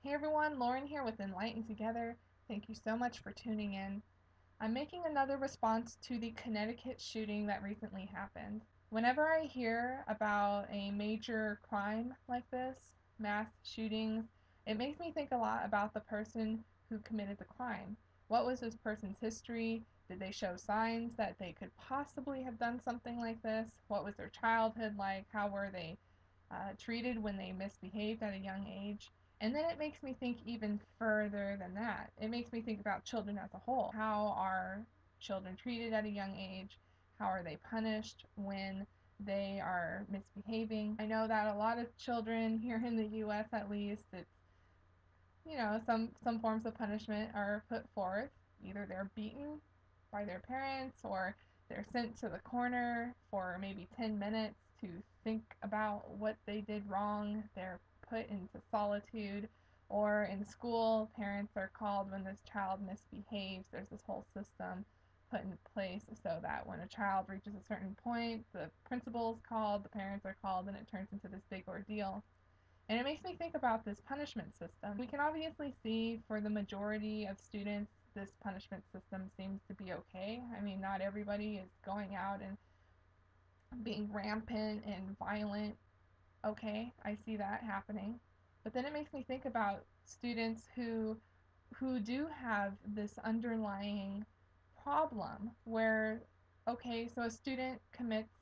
Hey everyone, Lauren here with Enlighten Together. Thank you so much for tuning in. I'm making another response to the Connecticut shooting that recently happened. Whenever I hear about a major crime like this, mass shootings, it makes me think a lot about the person who committed the crime. What was this person's history? Did they show signs that they could possibly have done something like this? What was their childhood like? How were they treated when they misbehaved at a young age? And then it makes me think even further than that. It makes me think about children as a whole. How are children treated at a young age? How are they punished when they are misbehaving? I know that a lot of children here in the US at least, it's, some forms of punishment are put forth. Either they're beaten by their parents or they're sent to the corner for maybe 10 minutes to think about what they did wrong. They're put into solitude, or in school, parents are called when this child misbehaves. There's this whole system put in place so that when a child reaches a certain point, the principal is called, the parents are called, and it turns into this big ordeal. And it makes me think about this punishment system. We can obviously see for the majority of students, this punishment system seems to be okay. I mean, not everybody is going out and being rampant and violent. Okay, I see that happening. But then it makes me think about students who do have this underlying problem where, okay, so a student commits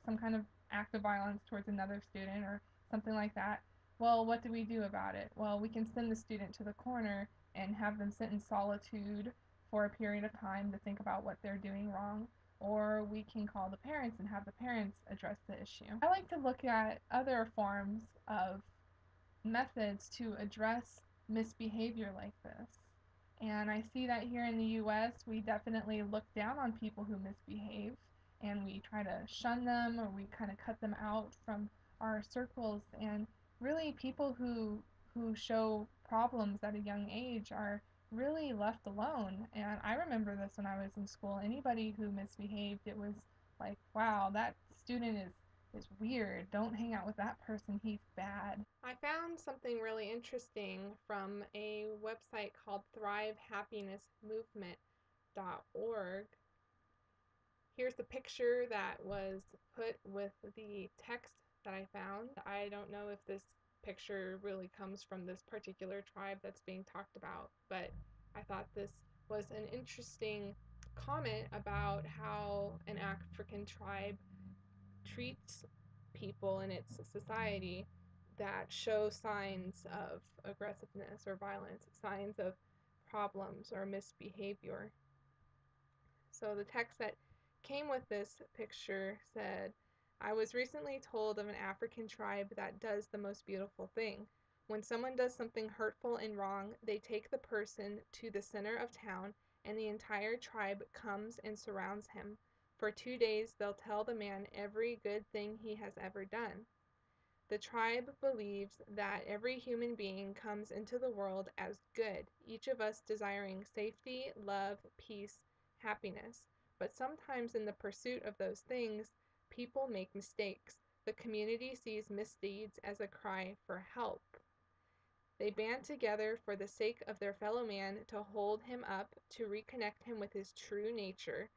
some kind of act of violence towards another student or something like that. Well, what do we do about it? Well, we can send the student to the corner and have them sit in solitude for a period of time to think about what they're doing wrong, or we can call the parents and have the parents address the issue. I like to look at other forms of methods to address misbehavior like this. And I see that here in the US, we definitely look down on people who misbehave and we try to shun them or we kind of cut them out from our circles. And really, people who show problems at a young age are really left alone. And I remember this when I was in school. Anybody who misbehaved, it was like, wow, that student is weird. Don't hang out with that person. He's bad. I found something really interesting from a website called thrivehappinessmovement.org. Here's the picture that was put with the text that I found. I don't know if this picture really comes from this particular tribe that's being talked about, but I thought this was an interesting comment about how an African tribe treats people in its society that show signs of aggressiveness or violence, signs of problems or misbehavior. So the text that came with this picture said, I was recently told of an African tribe that does the most beautiful thing. When someone does something hurtful and wrong, they take the person to the center of town and the entire tribe comes and surrounds him. For 2 days they'll tell the man every good thing he has ever done. The tribe believes that every human being comes into the world as good, each of us desiring safety, love, peace, happiness. But sometimes in the pursuit of those things, people make mistakes. The community sees misdeeds as a cry for help. They band together for the sake of their fellow man to hold him up, to reconnect him with his true nature,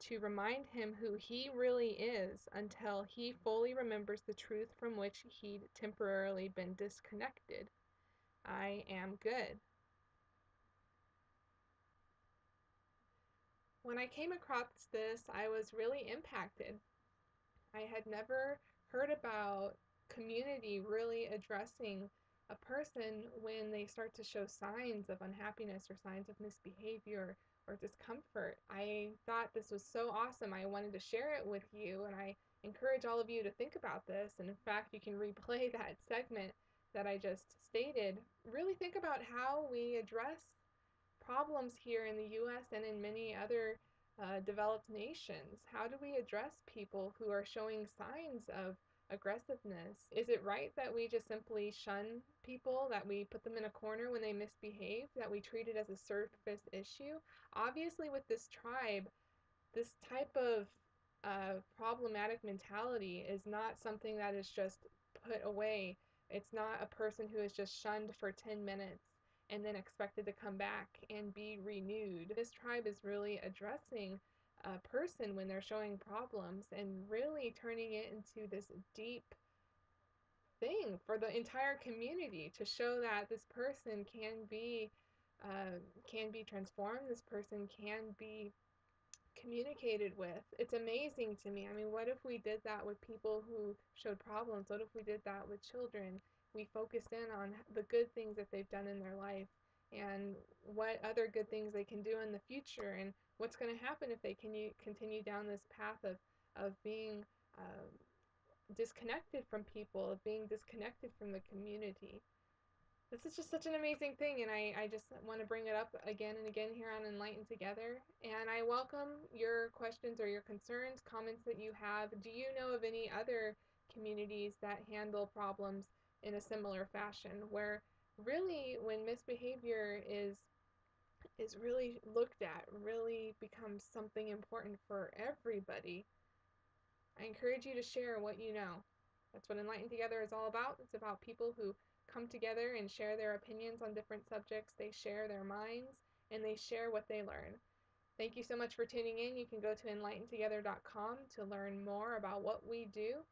to remind him who he really is until he fully remembers the truth from which he'd temporarily been disconnected. I am good. When I came across this, I was really impacted. I had never heard about community really addressing a person when they start to show signs of unhappiness or signs of misbehavior or discomfort. I thought this was so awesome. I wanted to share it with you, and I encourage all of you to think about this. And in fact, you can replay that segment that I just stated. Really think about how we address problems here in the US and in many other developed nations. How do we address people who are showing signs of aggressiveness? Is it right that we just simply shun people, that we put them in a corner when they misbehave, that we treat it as a surface issue? Obviously, with this tribe, this type of problematic mentality is not something that is just put away. It's not a person who is just shunned for 10 minutes. and then expected to come back and be renewed. This tribe is really addressing a person when they're showing problems and really turning it into this deep thing for the entire community to show that this person can be transformed. This person can be communicated with. It's amazing to me. I mean, what if we did that with people who showed problems? What if we did that with children? We focused in on the good things that they've done in their life and what other good things they can do in the future and what's going to happen if they continue down this path of being disconnected from people, of being disconnected from the community. This is just such an amazing thing, and I just want to bring it up again and again here on Enlighten Together. And I welcome your questions or your concerns, comments that you have. Do you know of any other communities that handle problems in a similar fashion, where really when misbehavior is really looked at, really becomes something important for everybody? I encourage you to share what you know. That's what Enlighten Together is all about. It's about people who come together and share their opinions on different subjects. They share their minds and they share what they learn. Thank you so much for tuning in. You can go to enlightentogether.com to learn more about what we do